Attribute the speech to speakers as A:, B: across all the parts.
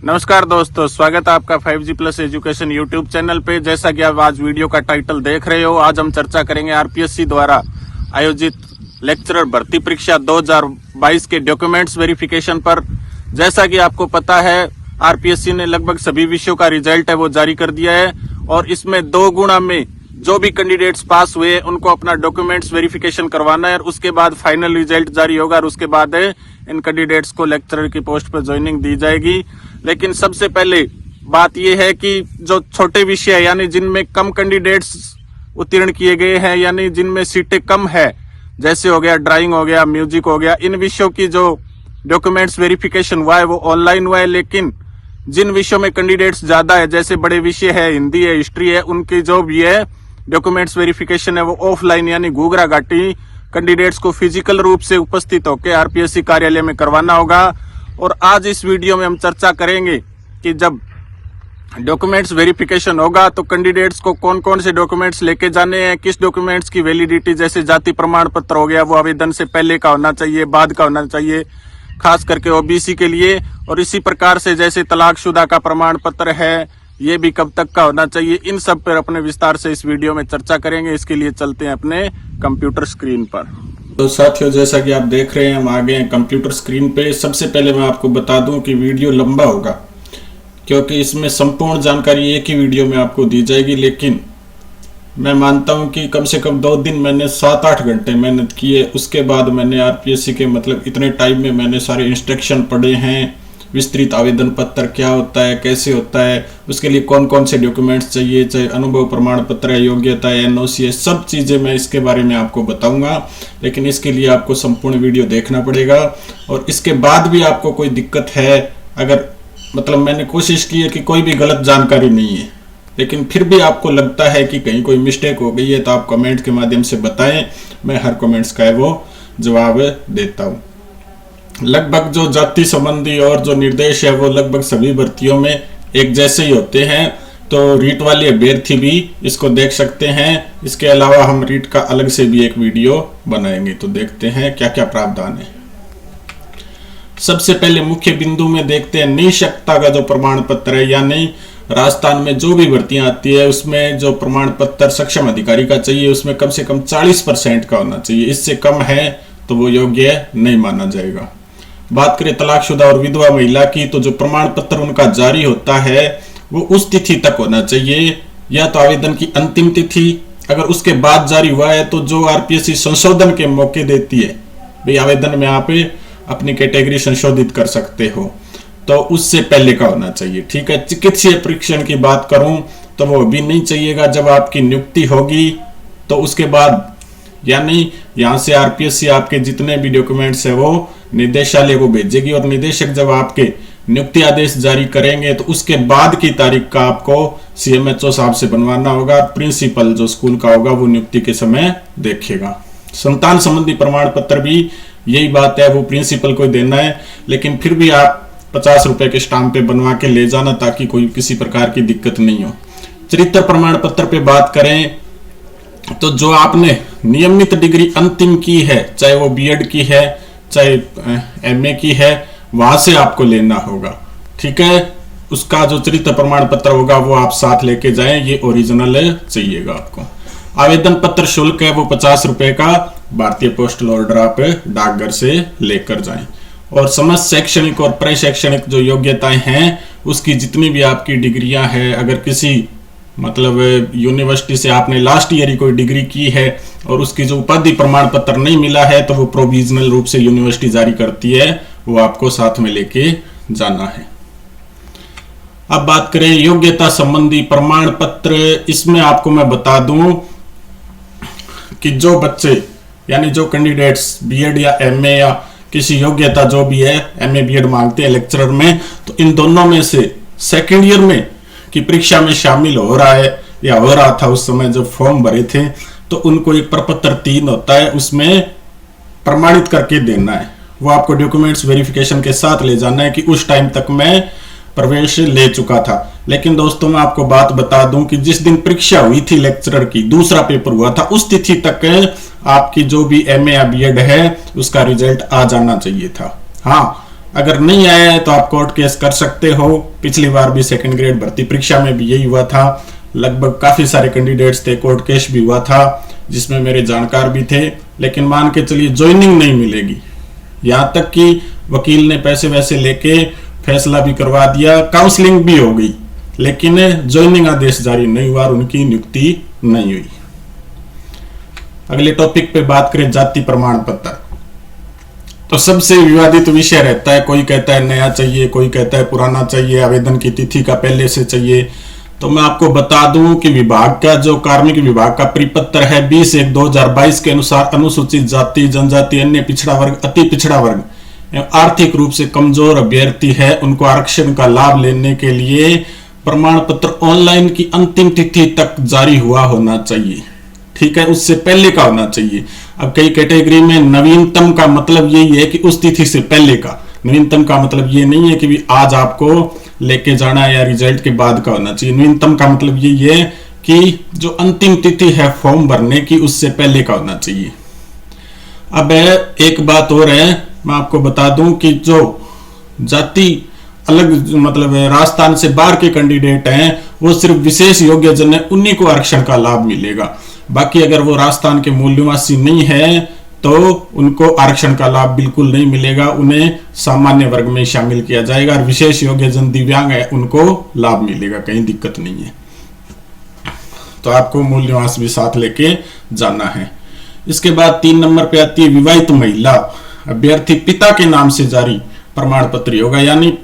A: नमस्कार दोस्तों, स्वागत है आपका 5G plus education YouTube channel पे। जैसा कि आप आज वीडियो का टाइटल देख रहे हो, आज हम चर्चा करेंगे आरपीएससी द्वारा आयोजित लेक्चरर भर्ती परीक्षा 2022 के डॉक्यूमेंट्स वेरिफिकेशन पर। जैसा कि आपको पता है, आरपीएससी ने लगभग सभी विषयों का रिजल्ट है वो जारी कर दिया है और इसमें 2 गुणा में जो भी कैंडिडेट्स पास हुए उनको अपना डॉक्यूमेंट्स वेरिफिकेशन करवाना है और उसके बाद फाइनल रिजल्ट जारी होगा और उसके बाद इन कैंडिडेट्स को लेक्चरर की पोस्ट पर ज्वाइनिंग दी जाएगी। लेकिन सबसे पहले बात यह है कि जो छोटे विषय यानी जिनमें कम कैंडिडेट्स उत्तीर्ण किए गए हैं, यानी जिनमें सीटें कम है, जैसे हो गया ड्राइंग हो गया, म्यूजिक हो गया, इन विषयों की जो डॉक्यूमेंट्स वेरिफिकेशन हुआ है वो ऑनलाइन हुआ है। लेकिन जिन विषयों में कैंडिडेट्स ज्यादा है, जैसे बड़े विषय है, हिंदी है, हिस्ट्री है, उनकी जो भी है डॉक्यूमेंट्स वेरिफिकेशन है वो ऑफलाइन यानी घूघरा घाटी कैंडिडेट्स को फिजिकल रूप से उपस्थित होकर आरपीएससी कार्यालय में करवाना होगा। और आज इस वीडियो में हम चर्चा करेंगे कि जब डॉक्यूमेंट्स वेरिफिकेशन होगा तो कैंडिडेट्स को कौन कौन से डॉक्यूमेंट्स लेके जाने हैं, किस डॉक्यूमेंट्स की वैलिडिटी, जैसे जाति प्रमाण पत्र हो गया वो आवेदन से पहले का होना चाहिए, बाद का होना चाहिए, खास करके ओबीसी के लिए। और इसी प्रकार से जैसे तलाकशुदा का प्रमाण पत्र है, ये भी कब तक का होना चाहिए, इन सब पर अपने विस्तार से इस वीडियो में चर्चा करेंगे। इसके लिए चलते हैं अपने कंप्यूटर स्क्रीन पर। तो साथियों, जैसा कि आप देख रहे हैं, हम आ गए हैं कंप्यूटर स्क्रीन पे। सबसे पहले मैं आपको बता दूं कि वीडियो लंबा होगा क्योंकि इसमें संपूर्ण जानकारी एक ही वीडियो में आपको दी जाएगी। लेकिन मैं मानता हूं कि कम से कम 2 दिन मैंने 7-8 घंटे मेहनत की है। उसके बाद मैंने आरपीएससी के इतने टाइम में मैंने सारे इंस्ट्रक्शन पढ़े हैं, विस्तृत आवेदन पत्र क्या होता है, कैसे होता है, उसके लिए कौन कौन से डॉक्यूमेंट्स चाहिए, चाहे अनुभव प्रमाण पत्र है, योग्यता है, एनओसी है, सब चीज़ें मैं इसके बारे में आपको बताऊंगा। लेकिन इसके लिए आपको संपूर्ण वीडियो देखना पड़ेगा। और इसके बाद भी आपको कोई दिक्कत है, अगर मैंने कोशिश की है कि कोई भी गलत जानकारी नहीं है, लेकिन फिर भी आपको लगता है कि कहीं कोई मिस्टेक हो गई है तो आप कमेंट के माध्यम से बताएं। मैं हर कमेंट्स का है वो जवाब देता हूँ। लगभग जो जाति संबंधी और जो निर्देश है वो लगभग सभी भर्तियों में एक जैसे ही होते हैं। तो रीट वाले अभ्यर्थी भी इसको देख सकते हैं। इसके अलावा हम रीट का अलग से भी एक वीडियो बनाएंगे। तो देखते हैं क्या क्या प्रावधान है। सबसे पहले मुख्य बिंदु में देखते हैं निःशक्तता का जो प्रमाण पत्र है, यानी राजस्थान में जो भी भर्तियां आती है उसमें जो प्रमाण पत्र सक्षम अधिकारी का चाहिए उसमें कम से कम 40% का होना चाहिए। इससे कम है तो वो योग्य नहीं माना जाएगा। बात करें तलाकशुदा और विधवा महिला की, तो जो प्रमाण पत्र उनका जारी होता है वो उस तिथि तक होना चाहिए, या तो आवेदन की अंतिम तिथि। अगर उसके बाद जारी हुआ है तो जो आरपीएससी संशोधन के मौके देती है, भाई आवेदन में आप अपनी कैटेगरी संशोधित कर सकते हो, तो उससे पहले का होना चाहिए। ठीक है। चिकित्सीय परीक्षण की बात करूं तो वो भी नहीं चाहिएगा। जब आपकी नियुक्ति होगी तो उसके बाद, यानी यहां से आरपीएससी आपके जितने भी डॉक्यूमेंट्स है वो निदेशालय को भेजेगी और निदेशक जब आपके नियुक्ति आदेश जारी करेंगे तो उसके बाद की तारीख का आपको सीएमएचओ साहब से बनवाना होगा। प्रिंसिपल जो स्कूल का होगा वो नियुक्ति के समय देखेगा। संतान संबंधी प्रमाण पत्र भी यही बात है, वो प्रिंसिपल को देना है। लेकिन फिर भी आप 50 रुपए के स्टाम्प पे बनवा के ले जाना ताकि कोई किसी प्रकार की दिक्कत नहीं हो। चरित्र प्रमाण पत्र पे बात करें तो जो आपने नियमित डिग्री अंतिम की है, चाहे वो बीएड की है चाहे एमए की है, वहां से आपको लेना होगा। ठीक है। उसका जो चरित्र प्रमाण पत्र होगा वो आप साथ लेके जाएं, ये ओरिजिनल चाहिएगा आपको। आवेदन पत्र शुल्क है वो 50 रुपए का भारतीय पोस्टल ऑर्डर आप डाकघर से लेकर जाएं। और समस्त शैक्षणिक और प्रशैक्षणिक जो योग्यताएं हैं उसकी जितनी भी आपकी डिग्रियां हैं, अगर किसी यूनिवर्सिटी से आपने लास्ट ईयर ही कोई डिग्री की है और उसकी जो उपाधि प्रमाण पत्र नहीं मिला है तो वो प्रोविजनल रूप से यूनिवर्सिटी जारी करती है, वो आपको साथ में लेके जाना है। अब बात करें योग्यता संबंधी प्रमाण पत्र, इसमें आपको मैं बता दूं कि जो बच्चे यानी जो कैंडिडेट्स बीएड या एमए या किसी योग्यता जो भी है, एमए बीएड मांगते हैं लेक्चरर में, तो इन दोनों में से सेकेंड ईयर में की परीक्षा में शामिल हो रहा है या हो रहा था उस समय जब फॉर्म भरे थे, तो उनको एक प्रपत्र 3 होता है, उसमें प्रमाणित करके देना है। वो आपको डॉक्यूमेंट्स वेरिफिकेशन के साथ ले जाना है कि उस टाइम तक मैं प्रवेश ले चुका था। लेकिन दोस्तों मैं आपको बात बता दूं कि जिस दिन परीक्षा हुई थी लेक्चरर की, दूसरा पेपर हुआ था, उस तिथि तक आपकी जो भी एमए या बीएड है उसका रिजल्ट आ जाना चाहिए था। हाँ, अगर नहीं आया है तो आप कोर्ट केस कर सकते हो। पिछली बार भी सेकंड ग्रेड भर्ती परीक्षा में भी यही हुआ था, लगभग काफी सारे कैंडिडेट्स थे, कोर्ट केस भी हुआ था जिसमें मेरे जानकार भी थे, लेकिन मान के चलिए ज्वाइनिंग नहीं मिलेगी। यहाँ तक कि वकील ने पैसे वैसे लेके फैसला भी करवा दिया, काउंसलिंग भी हो गई, लेकिन ज्वाइनिंग आदेश जारी नहीं हुआ और उनकी नियुक्ति नहीं हुई। अगले टॉपिक पे बात करें जाति प्रमाण पत्र। तो सबसे विवादित विषय रहता है, कोई कहता है नया चाहिए, कोई कहता है पुराना चाहिए, आवेदन की तिथि का पहले से चाहिए। तो मैं आपको बता दूं कि विभाग का जो कार्मिक विभाग का परिपत्र है 20/1/2022 के अनुसार अनुसूचित जाति, जनजाति, अन्य पिछड़ा वर्ग, अति पिछड़ा वर्ग एवं आर्थिक रूप से कमजोर अभ्यर्थी है, उनको आरक्षण का लाभ लेने के लिए प्रमाण पत्र ऑनलाइन की अंतिम तिथि तक जारी हुआ होना चाहिए। ठीक है, उससे पहले का होना चाहिए। अब कई कैटेगरी में नवीनतम का मतलब यही है कि उस तिथि से पहले का। नवीनतम का मतलब ये नहीं है कि भी आज आपको लेके जाना है या रिजल्ट के बाद का होना चाहिए। नवीनतम का मतलब यही है कि जो अंतिम तिथि है फॉर्म भरने की उससे पहले का होना चाहिए। अब एक बात और है, मैं आपको बता दूं कि जो जाति अलग मतलब राजस्थान से बाहर के कैंडिडेट हैं वो सिर्फ विशेष योग्य जन है, उन्हीं को आरक्षण का लाभ मिलेगा। बाकी अगर वो राजस्थान के मूल निवासी नहीं है तो उनको आरक्षण का लाभ बिल्कुल नहीं मिलेगा, उन्हें सामान्य वर्ग में शामिल किया जाएगा। और विशेष योग्य जन दिव्यांग है उनको लाभ मिलेगा, कहीं दिक्कत नहीं है। तो आपको मूल निवास भी साथ लेके जाना है। इसके बाद 3 नंबर पे आती है विवाहित महिला अभ्यर्थी पिता के नाम से जारी प्रमाण पत्र होगा, यानी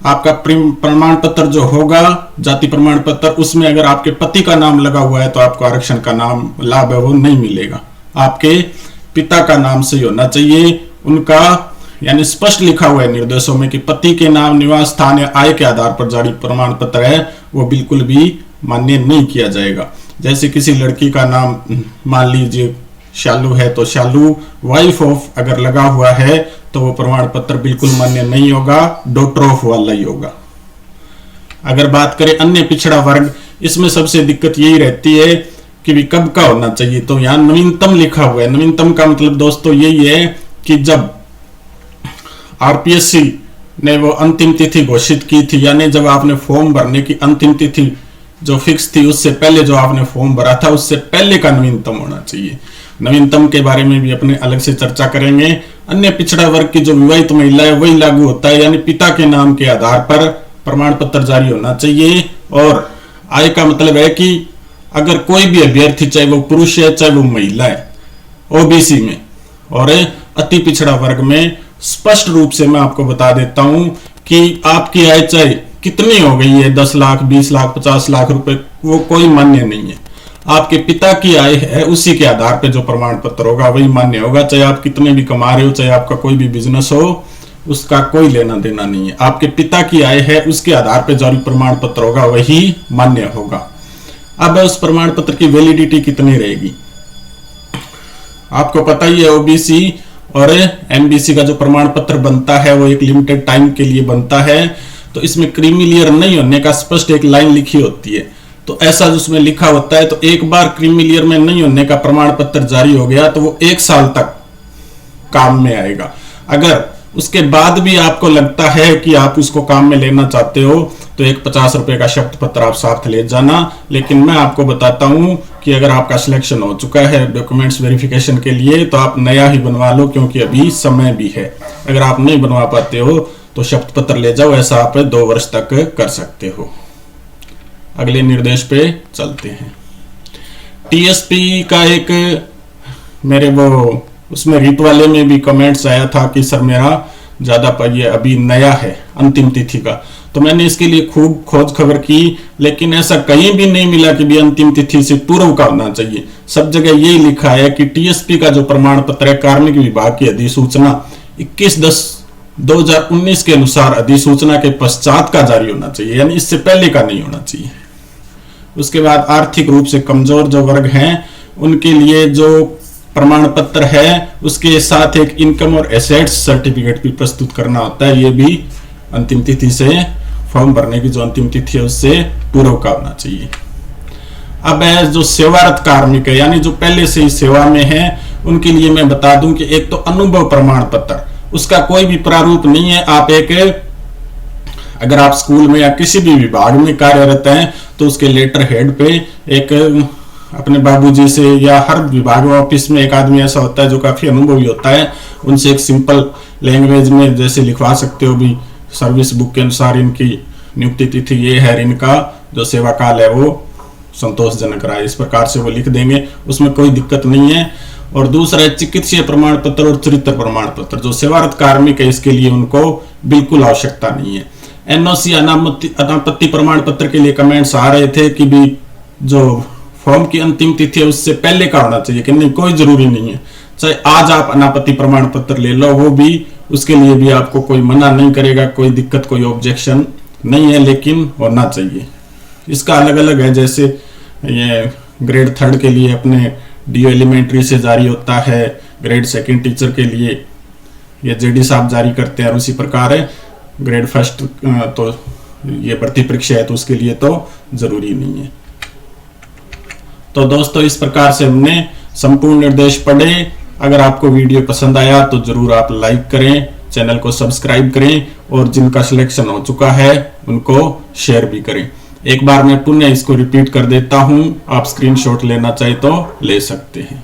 A: आपका प्रमाण पत्र जो होगा जाति प्रमाण पत्र, उसमें अगर आपके पति का नाम लगा हुआ है तो आपको आरक्षण का नाम लाभ है वो नहीं मिलेगा। आपके पिता का नाम से होना चाहिए, उनका यानी स्पष्ट लिखा हुआ है निर्देशों में कि पति के नाम, निवास स्थान या आय के आधार पर जारी प्रमाण पत्र है वो बिल्कुल भी मान्य नहीं किया जाएगा। जैसे किसी लड़की का नाम मान लीजिए शालू है तो शालू वाइफ ऑफ अगर लगा हुआ है तो वो प्रमाण पत्र बिल्कुल मान्य नहीं होगा, डॉटर ऑफ वाला ही होगा। अगर बात करें अन्य पिछड़ा वर्ग, इसमें सबसे दिक्कत यही रहती है कि भी कब का होना चाहिए। तो यहाँ नवीनतम लिखा हुआ है। नवीनतम का मतलब दोस्तों यही है कि जब आरपीएससी ने वो अंतिम तिथि घोषित की थी, यानी जब आपने फॉर्म भरने की अंतिम तिथि जो फिक्स थी उससे पहले जो आपने फॉर्म भरा था उससे पहले का नवीनतम होना चाहिए। नवीनतम के बारे में भी अपने अलग से चर्चा करेंगे। अन्य पिछड़ा वर्ग की जो विवाहित महिला है वही लागू होता है, यानी पिता के नाम के आधार पर प्रमाण पत्र जारी होना चाहिए। और आय का मतलब है कि अगर कोई भी अभ्यर्थी चाहे वो पुरुष है चाहे वो महिला है, ओबीसी में और अति पिछड़ा वर्ग में स्पष्ट रूप से मैं आपको बता देता हूं कि आपकी आय चाहे कितनी हो गई है, 10 लाख, 20 लाख, 50 लाख रुपए, वो कोई मान्य नहीं है। आपके पिता की आय है उसी के आधार पे जो प्रमाण पत्र होगा वही मान्य होगा। चाहे आप कितने भी कमा रहे हो, चाहे आपका कोई भी बिजनेस हो, उसका कोई लेना देना नहीं है। आपके पिता की आय है उसके आधार पे जारी प्रमाण पत्र होगा वही मान्य होगा। अब उस प्रमाण पत्र की वैलिडिटी कितनी रहेगी आपको पता ही है। ओबीसी और एमबीसी का जो प्रमाण पत्र बनता है वो एक लिमिटेड टाइम के लिए बनता है, तो इसमें क्रीमी नहीं होने का स्पष्ट एक लाइन लिखी होती है। तो ऐसा उसमें लिखा होता है, तो एक बार क्रीमी लेयर में नहीं होने का प्रमाण पत्र जारी हो गया तो वो 1 साल तक काम में आएगा। अगर उसके बाद भी आपको लगता है कि आप उसको काम में लेना चाहते हो तो एक 50 रुपए का शपथ पत्र आप साथ ले जाना। लेकिन मैं आपको बताता हूं कि अगर आपका सिलेक्शन हो चुका है डॉक्यूमेंट्स वेरिफिकेशन के लिए तो आप नया ही बनवा लो, क्योंकि अभी समय भी है। अगर आप नहीं बनवा पाते हो तो शपथ पत्र ले जाओ, ऐसा आप 2 वर्ष तक कर सकते हो। अगले निर्देश पे चलते हैं। टीएसपी का एक मेरे वो उसमें रीत वाले में भी कमेंट्स आया था कि सर मेरा ज्यादा ये अभी नया है अंतिम तिथि का, तो मैंने इसके लिए खूब खोज खबर की, लेकिन ऐसा कहीं भी नहीं मिला कि भी अंतिम तिथि से पूर्व का होना चाहिए। सब जगह यही लिखा है कि टीएसपी का जो प्रमाण पत्र है कार्मिक विभाग की अधिसूचना 21/10/2019 के अनुसार अधिसूचना के पश्चात का जारी होना चाहिए, यानी इससे पहले का नहीं होना चाहिए। उसके बाद आर्थिक रूप से कमजोर जो वर्ग हैं उनके लिए जो प्रमाण पत्र है उसके साथ एक इनकम और एसेट्स सर्टिफिकेट भी प्रस्तुत करना होता है। ये भी अंतिम तिथि से फॉर्म भरने की जो अंतिम तिथि है उससे पूर्व का होना चाहिए। अब जो सेवारत कार्मिक है यानी जो पहले से ही सेवा में है उनके लिए मैं बता दूं कि एक तो अनुभव प्रमाण पत्र उसका कोई भी प्रारूप नहीं है। आप अगर आप स्कूल में या किसी भी विभाग में कार्यरत हैं तो उसके लेटर हेड पे एक अपने बाबूजी से, या हर विभाग ऑफिस में एक आदमी ऐसा होता है जो काफी अनुभवी होता है, उनसे एक सिंपल लैंग्वेज में जैसे लिखवा सकते हो भी सर्विस बुक के अनुसार इनकी नियुक्ति तिथि ये है, इनका जो सेवा काल है वो संतोषजनक रहा है, इस प्रकार से वो लिख देंगे, उसमें कोई दिक्कत नहीं है। और दूसरा है चिकित्सीय प्रमाण पत्र और चरित्र प्रमाण पत्र, जो सेवारत कार्मिक है इसके लिए उनको बिल्कुल आवश्यकता नहीं है। एनओसी अनापत्ति प्रमाण पत्र के लिए कमेंट्स आ रहे थे कि भी जो फॉर्म की अंतिम तिथि है उससे पहले का होना चाहिए, कि नहीं, कोई जरूरी नहीं है, चाहे आज आप अनापत्ति प्रमाण पत्र ले लो, वो भी उसके लिए भी आपको कोई मना नहीं करेगा, कोई दिक्कत कोई ऑब्जेक्शन नहीं है, लेकिन होना चाहिए। इसका अलग अलग है, जैसे ये ग्रेड 3 के लिए अपने डीओ एलिमेंट्री से जारी होता है, ग्रेड 2 टीचर के लिए ये जेडी साहब जारी करते हैं, और उसी प्रकार है ग्रेड 1 तो ये भर्ती परीक्षा है तो उसके लिए तो जरूरी नहीं है। तो दोस्तों इस प्रकार से हमने संपूर्ण निर्देश पढ़े। अगर आपको वीडियो पसंद आया तो जरूर आप लाइक करें, चैनल को सब्सक्राइब करें, और जिनका सिलेक्शन हो चुका है उनको शेयर भी करें। एक बार मैं पुनः इसको रिपीट कर देता हूं, आप स्क्रीनशॉट लेना चाहे तो ले सकते हैं।